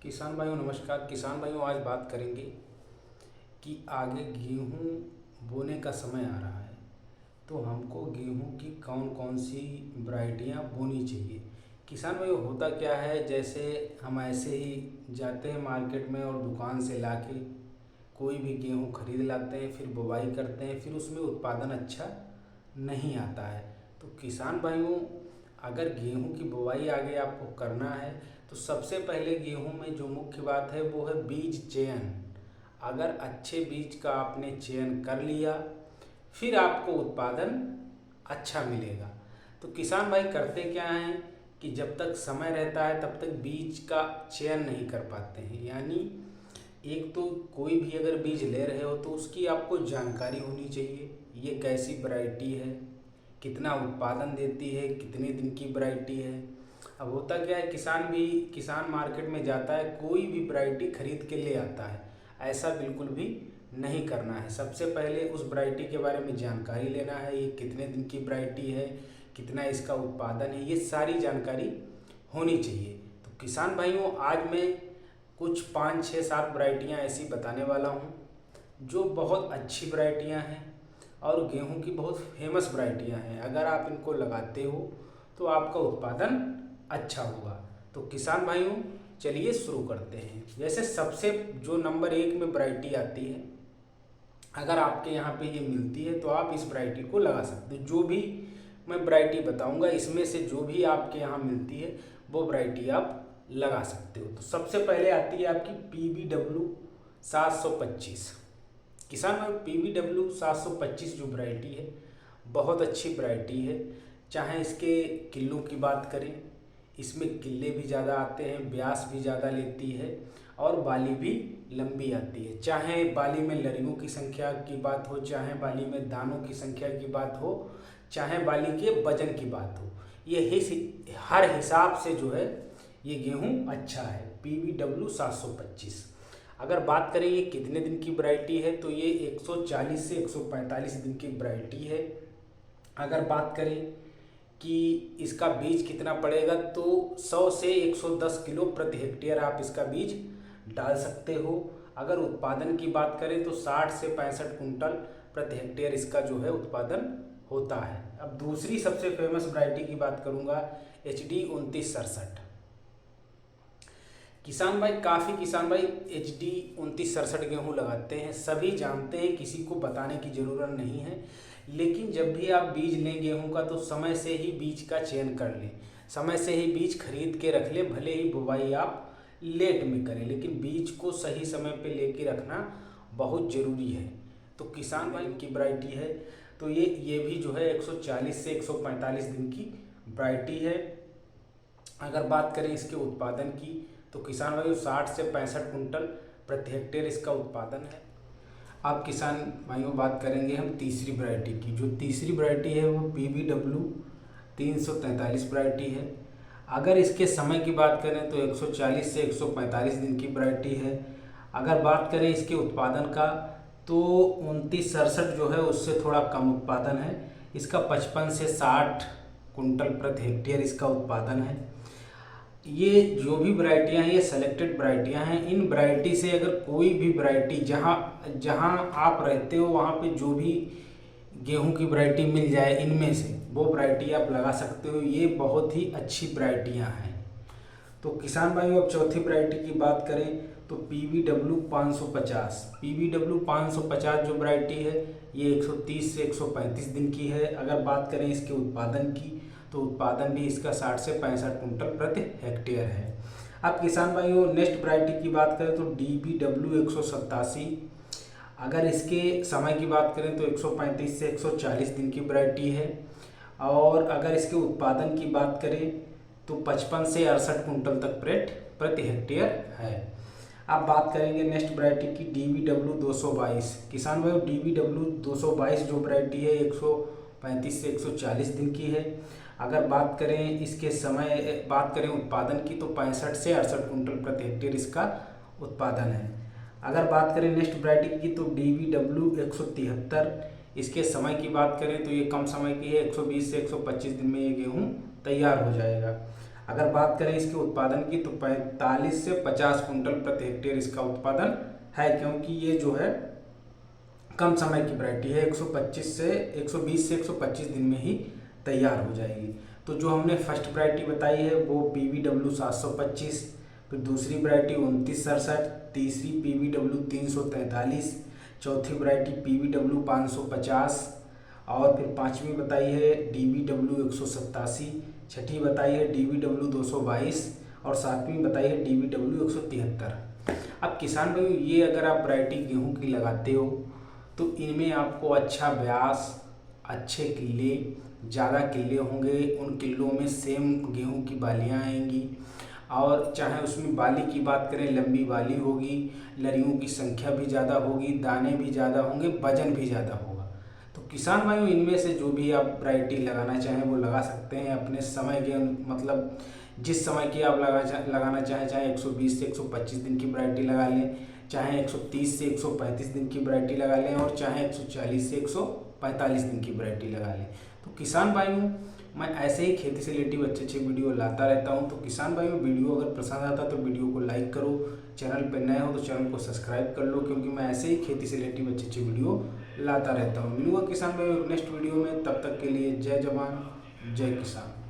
किसान भाइयों नमस्कार। किसान भाइयों आज बात करेंगे कि आगे गेहूं बोने का समय आ रहा है, तो हमको गेहूं की कौन कौन सी वैरायटियां बोनी चाहिए। किसान भाइयों होता क्या है, जैसे हम ऐसे ही जाते हैं मार्केट में और दुकान से लाके कोई भी गेहूं खरीद लाते हैं, फिर बुवाई करते हैं, फिर उसमें उत्पादन अच्छा नहीं आता है। तो किसान भाइयों अगर गेहूं की बुवाई आगे आपको करना है तो सबसे पहले गेहूं में जो मुख्य बात है वो है बीज चयन। अगर अच्छे बीज का आपने चयन कर लिया फिर आपको उत्पादन अच्छा मिलेगा। तो किसान भाई करते क्या हैं कि जब तक समय रहता है तब तक बीज का चयन नहीं कर पाते हैं। यानी एक तो कोई भी अगर बीज ले रहे हो तो उसकी आपको जानकारी होनी चाहिए, ये कैसी वैरायटी है, कितना उत्पादन देती है, कितने दिन की वैरायटी है। अब होता क्या है, किसान मार्केट में जाता है, कोई भी वैरायटी खरीद के ले आता है। ऐसा बिल्कुल भी नहीं करना है। सबसे पहले उस वैरायटी के बारे में जानकारी लेना है, ये कितने दिन की वैरायटी है, कितना इसका उत्पादन है, ये सारी जानकारी होनी चाहिए। तो किसान भाइयों आज मैं कुछ 5 6 7 वैरायटियाँ ऐसी बताने वाला हूँ जो बहुत अच्छी वैरायटियाँ हैं और गेहूं की बहुत फेमस वैरायटियाँ हैं। अगर आप इनको लगाते हो तो आपका उत्पादन अच्छा होगा। तो किसान भाइयों चलिए शुरू करते हैं। जैसे सबसे जो नंबर 1 में वैरायटी आती है, अगर आपके यहाँ पे ये मिलती है तो आप इस वैरायटी को लगा सकते हो। जो भी मैं वैरायटी बताऊंगा इसमें से जो भी आपके यहाँ मिलती है वो वैरायटी आप लगा सकते हो। तो सबसे पहले आती है आपकी PBW 725। किसान भाई PBW 725 जो वैरायटी है बहुत अच्छी वैरायटी है। चाहे इसके किलो की बात करें, इसमें किले भी ज़्यादा आते हैं, ब्यास भी ज़्यादा लेती है और बाली भी लंबी आती है। चाहे बाली में लड़ियों की संख्या की बात हो, चाहे बाली में दानों की संख्या की बात हो, चाहे बाली के वजन की बात हो, ये हर हिसाब से जो है ये गेहूं अच्छा है। PBW 725। अगर बात करें ये कितने दिन की वैरायटी है तो ये 140 से 145 दिन की वैरायटी है। अगर बात करें कि इसका बीज कितना पड़ेगा तो 100 से 110 किलो प्रति हेक्टेयर आप इसका बीज डाल सकते हो। अगर उत्पादन की बात करें तो 60 से 65 कुंटल प्रति हेक्टेयर इसका जो है उत्पादन होता है। अब दूसरी सबसे फेमस वैरायटी की बात करूंगा HD 2967। काफ़ी किसान भाई HD 2967 गेहूँ लगाते हैं, सभी जानते हैं, किसी को बताने की ज़रूरत नहीं है। लेकिन जब भी आप बीज लें गेहूं का तो समय से ही बीज का चयन कर लें, समय से ही बीज खरीद के रख लें। भले ही बुवाई आप लेट में करें लेकिन बीज को सही समय पे लेके रखना बहुत ज़रूरी है। तो किसान भाई की वैरायटी है तो ये भी जो है 140 से 145 दिन की वैरायटी है। अगर बात करें इसके उत्पादन की तो किसान भाई 60 से 65 कुंटल प्रति हेक्टेयर इसका उत्पादन है। अब किसान भाइयों बात करेंगे हम तीसरी वैरायटी की। जो तीसरी वैरायटी है वो PBW 343 वैरायटी है। अगर इसके समय की बात करें तो 140 से 145 दिन की वैरायटी है। अगर बात करें इसके उत्पादन का तो 2967 जो है उससे थोड़ा कम उत्पादन है। इसका 55 से 60 कुंटल प्रति हेक्टेयर इसका उत्पादन है। ये जो भी वैरायटियाँ हैं ये सेलेक्टेड वैरायटियाँ हैं। इन वैरायटी से अगर कोई भी वैरायटी जहाँ जहाँ आप रहते हो वहाँ पे जो भी गेहूं की वैरायटी मिल जाए इनमें से वो वैरायटी आप लगा सकते हो। ये बहुत ही अच्छी वैरायटियाँ हैं। तो किसान भाइयों अब चौथी वैरायटी की बात करें तो PBW 550। PBW 550 जो वैरायटी है ये 130 से 135 दिन की है। अगर बात करें इसके उत्पादन की तो उत्पादन भी इसका 60 से 65 कुंटल प्रति हेक्टेयर है। अब किसान भाइयों नेक्स्ट वैरायटी की बात करें तो DBW 187। अगर इसके समय की बात करें तो 135 से 140 दिन की वैरायटी है। और अगर इसके उत्पादन की बात करें तो 55 से 68 कुंटल तक प्रति हेक्टेयर है। अब बात करेंगे नेक्स्ट वैरायटी की DBW 222। किसान भाई DBW 222 जो वैरायटी है 135 से 140 दिन की है। अगर बात करें इसके समय बात करें उत्पादन की तो 65 से 68 कुंटल प्रति हेक्टेयर इसका उत्पादन है। अगर बात करें नेक्स्ट वैरायटी की तो DBW 173। इसके समय की बात करें तो ये कम समय की है, 120 से 125 दिन में ये गेहूँ तैयार हो जाएगा। अगर बात करें इसके उत्पादन की तो 45 से 50 कुंटल प्रति हेक्टेयर इसका उत्पादन है, क्योंकि ये जो है कम समय की वैरायटी है। 120 से 125 दिन में ही तैयार हो जाएगी। तो जो हमने फर्स्ट वैरायटी बताई है वो PVW 725, फिर दूसरी वैरायटी 2967, तीसरी PVW 343, चौथी वैरायटी PVW 550 और फिर पांचवी बताई है DVW 187, छठी बताई है DVW 222 और सातवीं बताई है DVW 173। अब किसान भाई ये अगर आप वैरायटी गेहूं की लगाते हो तो इनमें आपको अच्छा व्यास, अच्छे किले, ज़्यादा किले होंगे, उन किलों में सेम गेहूं की बालियां आएंगी और चाहे उसमें बाली की बात करें लंबी बाली होगी, लरियों की संख्या भी ज़्यादा होगी, दाने भी ज़्यादा होंगे, वजन भी ज़्यादा होगा। तो किसान भाइयों इनमें से जो भी आप वैरायटी लगाना चाहें वो लगा सकते हैं अपने समय के मतलब जिस समय की आप लगाना चाहें, चाहे 120 से 125 दिन की वैरायटी लगा लें, चाहे 130 से 135 दिन की वैरायटी लगा लें और चाहे 140 से 145 दिन की वैरायटी लगा लें। तो किसान भाइयों मैं ऐसे ही खेती से रिलेटिव अच्छे अच्छे वीडियो लाता रहता हूं। तो किसान भाइयों वीडियो अगर पसंद आता तो वीडियो को लाइक करो, चैनल पर नए हो तो चैनल को सब्सक्राइब कर लो, क्योंकि मैं ऐसे ही खेती से रिलेटिव अच्छे अच्छे वीडियो लाता रहता हूँ। मिलूंगा किसान भाइयों नेक्स्ट वीडियो में, तब तक के लिए जय जवान जय किसान।